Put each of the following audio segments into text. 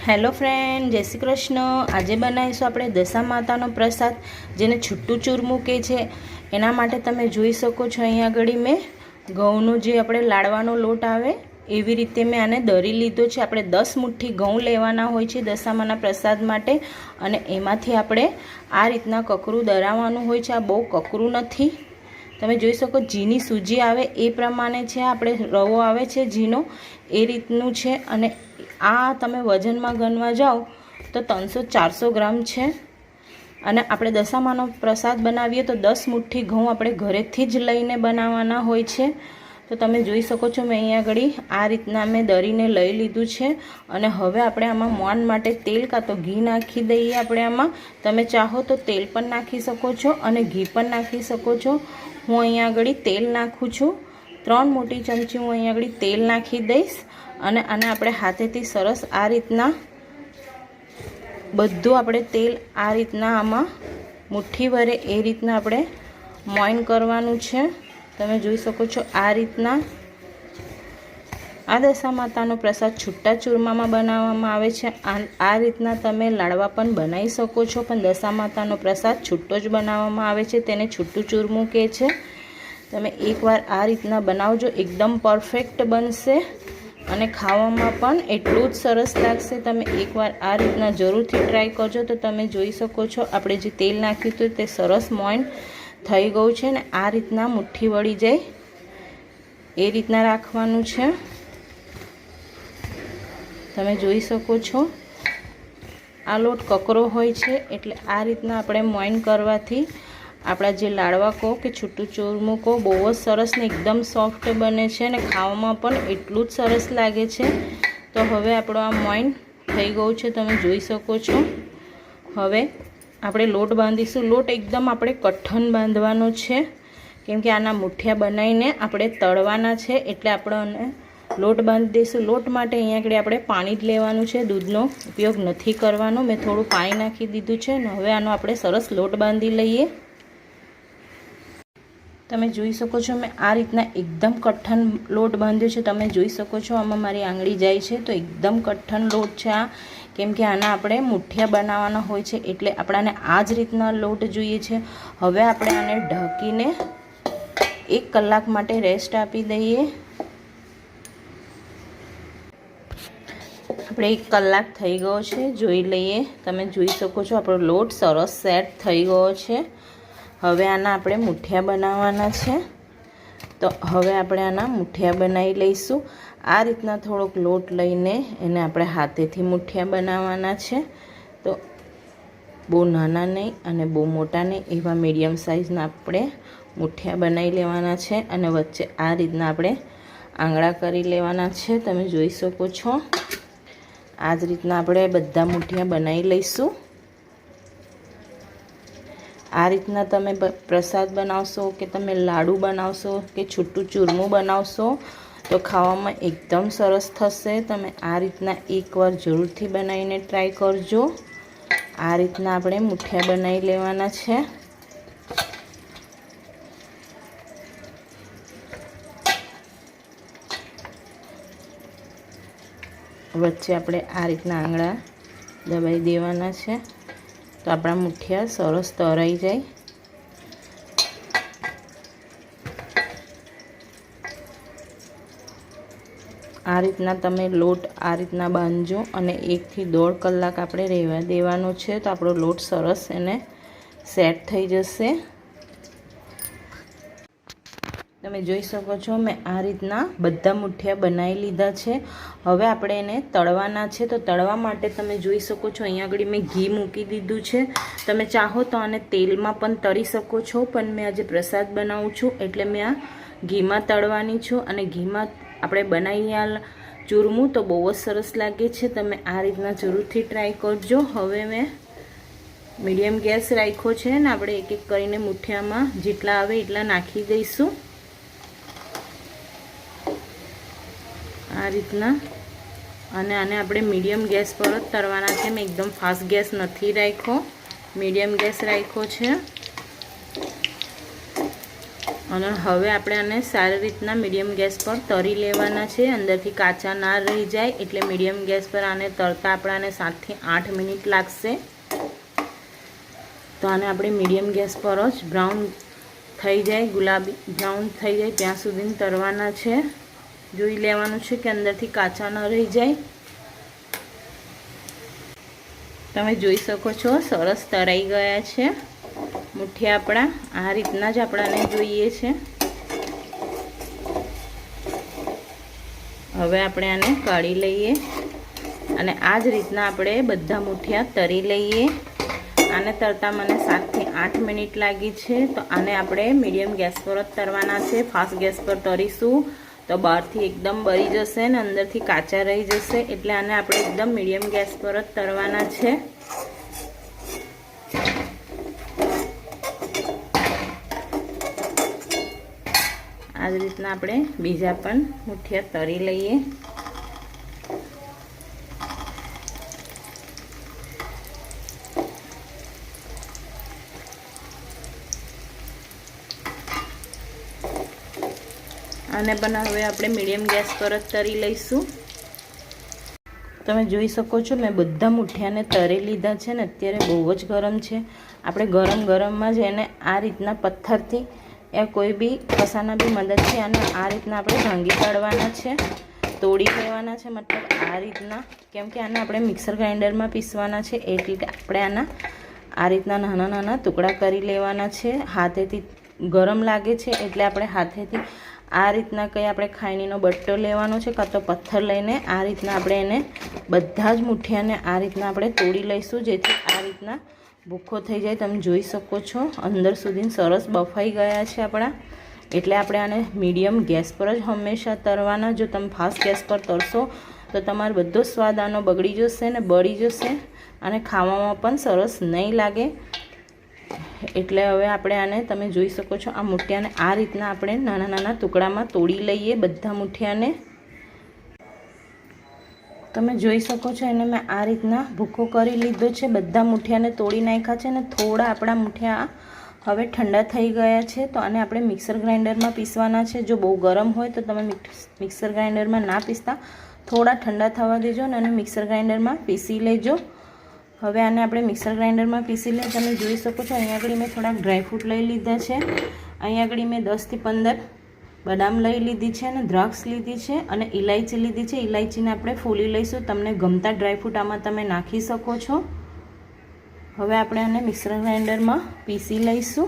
Hello friend, जय श्री कृष्ण। आज बनावीशुं आपणे दशा मातानो प्रसाद जेने छूटुं चूरमुं कहे छे। एना माटे तमे जोई शको छो अहींया घड़ी में घऊंनो जे आपणे लाडवानो लोट आवे एवी रीते मैं आने दरी लीधो छे। आपणे 10 मुठ्ठी घऊं लेवाना होय छे दशामाना प्रसाद माटे अने एमांथी आपणे आ रीतना ककरू दराववानुं होय छे। आ बहु ककरू नथी, તમે જોઈ શકો ઘીની સૂજી આવે એ પ્રમાણે છે। આપણે રવો આવે છે ઘીનો એ રીતનું છે અને આ તમે વજનમાં ગણવા જાઓ તો 300-400 ગ્રામ છે। અને આપણે દશામાનો પ્રસાદ બનાવીએ તો 10 મુઠ્ઠી ઘઉં આપણે ઘરેથી જ લઈને બનાવવાના હોય છે। તો તમે જોઈ શકો છો મેં અહીંયા આગળ આ રીતના મેં દરીને લઈ લીધું છે અને હવે આપણે આમાં મોણ માટે તેલ કાં તો ઘી નાખી દઈએ। આપણે આમાં તમે ચાહો તો તેલ પણ નાખી શકો છો અને ઘી પણ નાખી શકો છો। હું અહીંયા આગળ તેલ નાખું છું। 3 મોટી ચમચી હું અહીંયા આગળ તેલ નાખી દઈશ અને આને આપણે હાથેથી સરસ આ રીતના બધું આપણે તેલ આ રીતના આમાં મુઠ્ઠી ભરે એ રીતના આપણે મોઈન કરવાનું છે। તમે જોઈ શકો છો આ રીતના આ દશા માતાનો પ્રસાદ છૂટા ચૂરમામાં બનાવવામાં આવે છે। આ રીતના તમે લાડવા પણ બનાવી શકો છો, પણ દશા માતાનો પ્રસાદ છૂટો જ બનાવવામાં આવે છે, તેને છૂટું ચૂરમું કહે છે। તમે એકવાર આ રીતના બનાવજો, એકદમ પરફેક્ટ બનશે અને ખાવામાં પણ એટલું જ સરસ લાગશે। તમે એકવાર આ રીતના જરૂરથી ટ્રાય કરજો। તો તમે જોઈ શકો છો આપણે જે તેલ નાખ્યું હતું તે સરસ મોઈન થઈ ગયું છે ને આ રીતના મુઠ્ઠી વળી જાય એ રીતના રાખવાનું છે। તમે જોઈ શકો છો આ લોટ કકરો હોય છે એટલે આ રીતના આપણે મોઈન કરવાથી આપણા જે લાડવા કહો કે છૂટું ચૂરમું કહો બહુ જ સરસ ને એકદમ સોફ્ટ બને છે અને ખાવામાં પણ એટલું જ સરસ લાગે છે। તો હવે આપણો આ મોઈન થઈ ગયું છે, તમે જોઈ શકો છો। હવે આપણે લોટ બાંધીશું। લોટ એકદમ આપણે કઠણ બાંધવાનો છે કેમ કે આના મુઠિયા બનાવીને આપણે તળવાના છે એટલે આપણે લોટ બાંધી દઈશું। લોટ માટે અહીંયા આગળ આપણે પાણી જ લેવાનું છે, દૂધનો ઉપયોગ નથી કરવાનો। મેં થોડું પાણી નાખી દીધું છે ને હવે આનો આપણે સરસ લોટ બાંધી લઈએ। તમે જોઈ શકો છો મેં આ રીતના એકદમ કઠણ લોટ બાંધ્યો છે। તમે જોઈ શકો છો આમાં મારી આંગળી જાય છે તો એકદમ કઠણ લોટ છે આ, કેમ કે આના આપણે મુઠિયા બનાવવાના હોય છે એટલે આપણાને આ જ રીતના લોટ જોઈએ છે। હવે આપણે આને ઢાંકીને 1 કલાક માટે રેસ્ટ આપી દઈએ। આપણે 1 કલાક થઈ ગયો છે, જોઈ લઈએ। તમે જોઈ શકો છો આપણો લોટ સરસ સેટ થઈ ગયો છે। હવે આના આપણે મુઠિયા બનાવવાના છે તો હવે આપણે આના મુઠિયા બનાવી લઈશું। આ રીતના થોડોક લોટ લઈને એને આપણે હાથેથી મુઠિયા બનાવવાના છે। તો બહુ નાના નહીં અને બહુ મોટા નહીં, એવા મીડિયમ સાઇઝના આપણે મુઠિયા બનાવી લેવાના છે અને વચ્ચે આ રીતના આપણે આંગળા કરી લેવાના છે। તમે જોઈ શકો છો આ જ રીતના આપણે બધા મુઠિયા બનાવી લઈશું। આ રીતના તમે પ્રસાદ બનાવશો કે તમે લાડુ બનાવશો કે છૂટું ચૂરમું બનાવશો તો ખાવામાં એકદમ સરસ થશે। તમે આ રીતના એકવાર જરૂરથી બનાવીને ટ્રાય કરજો। આ રીતના આપણે મુઠિયા બનાવી લેવાના છે। વચ્ચે આપણે આ રીતના આંગળા દબાવી દેવાના છે તો આપણા મુઠિયા સરસ તરાઈ જાય। આ રીતના તમે લોટ આ રીતના બાંધજો અને 1 થી 1.5 કલાક આપણે રહેવા દેવાનો છે તો આપણો લોટ સરસ એને સેટ થઈ જશે। તમે જોઈ શકો છો મેં આ રીતના બધા મુઠિયા બનાવી લીધા છે। હવે આપણે એને તળવાના છે તો તળવા માટે તમે જોઈ શકો છો અહીંયા આગળ મેં ઘી મૂકી દીધું છે। તમે ચાહો તો આને તેલમાં પણ તળી શકો છો, પણ મેં આજે પ્રસાદ બનાવું છું એટલે મેં આ ઘીમાં તળવાની છું અને ઘીમાં આપણે બનાવીએ આ ચૂરમું તો બહુ જ સરસ લાગે છે। તમે આ રીતના જરૂરથી ટ્રાય કરજો। હવે મેં મીડિયમ ગેસ રાખ્યો છે ને આપણે એક એક કરીને મુઠિયામાં જેટલા આવે એટલા નાખી દઈશું આ રીતના અને આને આપણે મીડિયમ ગેસ પર જ તળવાના છે। મેં એકદમ ફાસ્ટ ગેસ નથી રાખ્યો, મીડિયમ ગેસ રાખ્યો છે। અને હવે આપણે આને સારી રીતના મીડિયમ ગેસ પર તળી લેવાના છે, અંદરથી કાચા ના રહી જાય. એટલે મીડિયમ ગેસ પર આને તળતા આપણાને 7 થી 8 મિનિટ લાગશે. તો આને આપણે મીડિયમ ગેસ પર જ બ્રાઉન થઈ જાય, ગુલાબી બ્રાઉન થઈ જાય ત્યાં સુધી તળવાના છે. જોઈ લેવાનું છે કે અંદરથી કાચા ન રહી જાય. તમે જોઈ શકો છો સરસ તળાઈ ગયા છે મુઠિયા આપણા. આ રીતના જ આપણાને જોઈએ છે. હવે આપણે આને કાઢી લઈએ અને આ જ રીતના આપણે બધા મુઠિયા તળી લઈએ. આને તળતા મને 7 થી 8 મિનિટ લાગી છે. તો આને આપણે મીડિયમ ગેસ પર જ તળવાના છે. ફાસ્ટ ગેસ પર તળીશું તો બહારથી એકદમ બળી જશે ને અંદરથી કાચા રહી જશે. એટલે આને આપણે એકદમ મીડિયમ ગેસ પર જ તળવાના છે. આ જ રીતના આપણે બીજા પણ મુઠિયા તળી લઈએ. આને પણ હવે આપણે મીડિયમ ગેસ પર જ તળી લઈશું. તમે જોઈ શકો છો મેં બધા મુઠિયાને તળી લીધા છે ને અત્યારે બહુ જ ગરમ છે. આપણે ગરમ ગરમમાં જ એને આ રીતના પથ્થરથી યા કોઈ બી કસાના બી મદદથી આને આ રીતના આપણે ભાંગી કાઢવાના છે, તોડી લેવાના છે. મતલબ આ રીતના, કેમ કે આને આપણે મિક્સર ગ્રાઇન્ડરમાં પીસવાના છે એટલે આપણે આના આ રીતના નાના નાના ટુકડા કરી લેવાના છે. હાથેથી ગરમ લાગે છે એટલે આપણે હાથેથી આ રીતના કંઈ આપણે ખાયણીનો બટ્ટો લેવાનો છે કાં તો પથ્થર લઈને આ રીતના આપણે એને બધા જ મુઠિયાને આ રીતના આપણે તોડી લઈશું, જેથી આ રીતના ભૂખો થઈ જાય. તમે જોઈ શકો છો અંદર સુધી સરસ બફાઈ ગયા છે આપણા. એટલે આપણે આને મીડિયમ ગેસ પર જ હંમેશા તળવાના. જો તમે ફાસ્ટ ગેસ પર તળશો તો તમારો બધો સ્વાદ આનો બગડી જશે ને બળી જશે અને ખાવામાં પણ સરસ નહીં લાગે. એટલે હવે આપણે આને તમે જોઈ શકો છો આ મુઠિયાને આ રીતના આપણે નાના નાના ટુકડામાં તોડી લઈએ બધા મુઠિયાને. તમે જોઈ શકો છો એને મેં આ રીતના ભૂકો કરી લીધો છે. બધા મુઠિયાને તોડી નાખ્યા છે ને થોડા આપણા મુઠિયા હવે ઠંડા થઈ ગયા છે. તો આને આપણે મિક્સર ગ્રાઇન્ડરમાં પીસવાના છે. જો બહુ ગરમ હોય તો તમે મિક્સર ગ્રાઇન્ડરમાં ના પીસતા થોડા ઠંડા થવા દેજો અને મિક્સર ગ્રાઇન્ડરમાં પીસી લેજો. હવે આને આપણે મિક્સર ગ્રાઇન્ડરમાં પીસી લઈએ. તમે જોઈ શકો છો અહીંયા આગળ મેં થોડાક ડ્રાયફ્રૂટ લઈ લીધા છે. અહીંયા આગળ મેં 10 થી 15 બદામ લઈ લીધી છે અને દ્રાક્ષ લીધી છે અને ઇલાયચી લીધી છે. ઇલાયચીને આપણે ફોલી લઈશું. તમને ગમતા ડ્રાયફ્રૂટ આમાં તમે નાખી શકો છો. હવે આપણે આને મિક્સર ગ્રાઇન્ડરમાં પીસી લઈશું.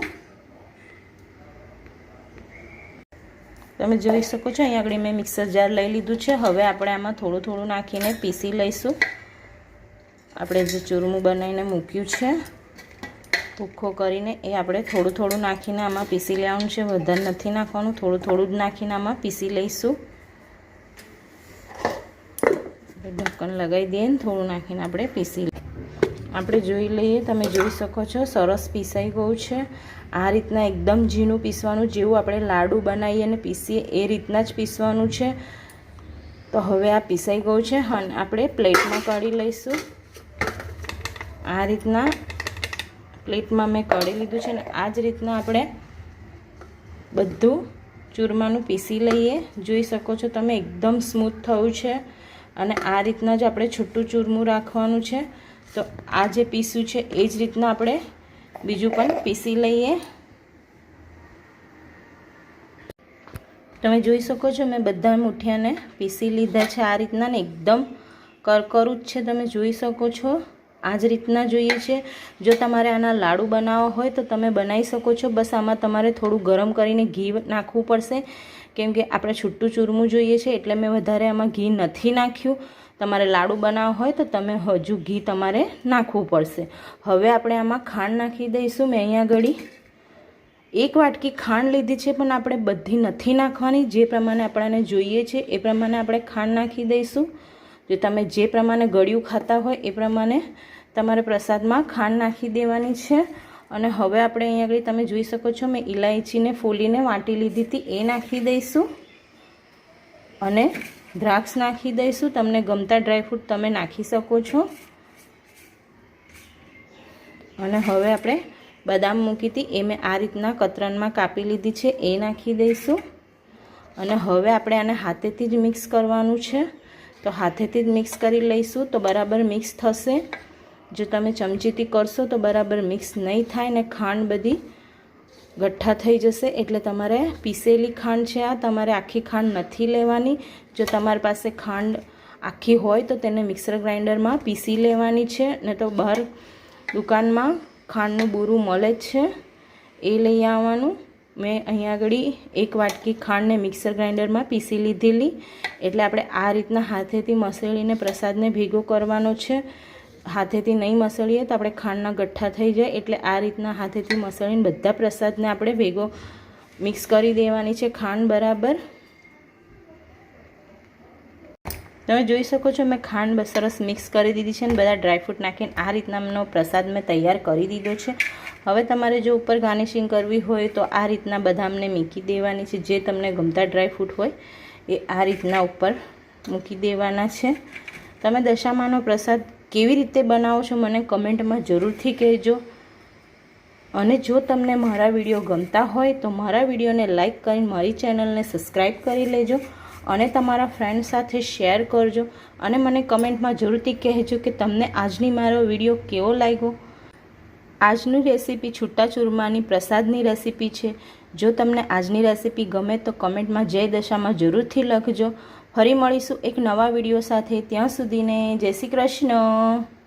તમે જોઈ શકો છો અહીંયા આગળ મેં મિક્સર જાર લઈ લીધું છે. હવે આપણે આમાં થોડું થોડું નાખીને પીસી લઈશું. આપણે જે ચૂરમું બનાવીને મૂક્યું છે ભૂખો કરીને એ આપણે થોડું થોડું નાખીને આમાં પીસી લેવાનું છે. વધારે નથી નાખવાનું, થોડું થોડું જ નાખીને આમાં પીસી લઈશું. ઢક્કન લગાવી દઈએ ને થોડું નાખીને આપણે પીસી લઈએ. આપણે જોઈ લઈએ. તમે જોઈ શકો છો સરસ પીસાઈ ગયું છે. આ રીતના એકદમ ઝીણું પીસવાનું, જેવું આપણે લાડુ બનાવીએ અને પીસીએ એ રીતના જ પીસવાનું છે. તો હવે આ પીસાઈ ગયું છે અને આપણે પ્લેટમાં કાઢી લઈશું. આ રીતના પ્લેટમાં મેં કાઢી લીધું છે ને આ જ રીતના આપણે બધું ચૂરમાનું પીસી લઈએ. જોઈ શકો છો તમે એકદમ સ્મૂથ થયું છે અને આ રીતના જ આપણે છૂટું ચૂરમું રાખવાનું છે. તો આ જે પીસ્યું છે એ જ રીતના આપણે બીજું પણ પીસી લઈએ. તમે જોઈ શકો છો મેં બધા મુઠિયાને પીસી લીધા છે આ રીતના ને એકદમ કરકરું જ છે. તમે જોઈ શકો છો આ જ રીતના જોઈએ છે. જો તમારે આના લાડુ બનાવવા હોય તો તમે બનાવી શકો છો. બસ આમાં તમારે થોડું ગરમ કરીને ઘી નાખવું પડશે, કેમ કે આપણે છૂટું ચૂરમું જોઈએ છે એટલે મેં વધારે આમાં ઘી નથી નાખ્યું. તમારે લાડુ બનાવવા હોય તો તમે હજુ ઘી તમારે નાખવું પડશે. હવે આપણે આમાં ખાંડ નાખી દઈશું. મેં અહીંયા આગળ 1 વાટકી ખાંડ લીધી છે, પણ આપણે બધી નથી નાખવાની. જે પ્રમાણે આપણને જોઈએ છે એ પ્રમાણે આપણે ખાંડ નાખી દઈશું. જો તમે જે પ્રમાણે ગળ્યું ખાતા હોય એ પ્રમાણે તમારે પ્રસાદમાં ખાંડ નાખી દેવાની છે. અને હવે આપણે અહીંયા આગળ તમે જોઈ શકો છો મેં ઇલાયચીને ફોલીને વાટી લીધી હતી એ નાખી દઈશું અને દ્રાક્ષ નાખી દઈશું. તમને ગમતા ડ્રાયફ્રૂટ તમે નાખી શકો છો. અને હવે આપણે બદામ મૂકી હતી એ મેં આ રીતના કતરનમાં કાપી લીધી છે, એ નાખી દઈશું. અને હવે આપણે આને હાથેથી જ મિક્સ કરવાનું છે, તો હાથેથી જ મિક્સ કરી લઈશું તો બરાબર મિક્સ થશે. જો તમે ચમચીથી કરશો તો બરાબર મિક્સ નહીં થાય ને ખાંડ બધી ગઠ્ઠા થઈ જશે. એટલે તમારે પીસેલી ખાંડ છે આ, તમારે આખી ખાંડ નથી લેવાની. જો તમારી પાસે ખાંડ આખી હોય તો તેને મિક્સર ગ્રાઇન્ડરમાં પીસી લેવાની છે, ને તો બહાર દુકાનમાં ખાંડનું બૂરું મળે જ છે, એ લઈ આવવાનું. મેં અહીંયા આગળ 1 વાટકી ખાંડને મિક્સર ગ્રાઇન્ડરમાં પીસી લીધેલી. એટલે આપણે આ રીતના હાથેથી મસળીને પ્રસાદને ભેગો કરવાનો છે. હાથેથી નહીં મસળીએ તો આપણે ખાંડના ગઠ્ઠા થઈ જાય. એટલે આ રીતના હાથેથી મસળીને બધા પ્રસાદને આપણે ભેગો મિક્સ કરી દેવાની છે ખાંડ બરાબર. તમે જોઈ શકો છો મેં ખાંડ સરસ મિક્સ કરી દીધી છે, અને બધા ડ્રાયફ્રૂટ નાખીને આ રીતનાનો પ્રસાદ મેં તૈયાર કરી દીધો છે. હવે તમારે જો ઉપર ગાર્નિશિંગ કરવી હોય તો આ રીતના બદામને મૂકી દેવાની છે. જે તમને ગમતા ડ્રાયફ્રૂટ હોય એ આ રીતના ઉપર મૂકી દેવાના છે. તમે દશામાનો પ્રસાદ કેવી રીતે બનાવો છો મને કમેન્ટમાં જરૂરથી કહેજો. અને જો તમને મારા વિડીયો ગમતા હોય તો મારા વિડીયોને લાઈક કરીને મારી ચેનલને સબસ્ક્રાઈબ કરી લેજો, અને તમારા ફ્રેન્ડ સાથે શેર કરજો. અને મને કમેન્ટમાં જરૂરથી કહેજો કે તમને આજની મારો વિડીયો કેવો લાગ્યો. આજની રેસીપી છૂટા ચૂરમાની પ્રસાદની રેસીપી છે. જો તમને આજની રેસીપી ગમે તો કમેન્ટમાં જય દશામાં જરૂરથી લખજો. ફરી મળીશું એક નવા વિડીયો સાથે. ત્યાં સુધીને જય શ્રી કૃષ્ણ.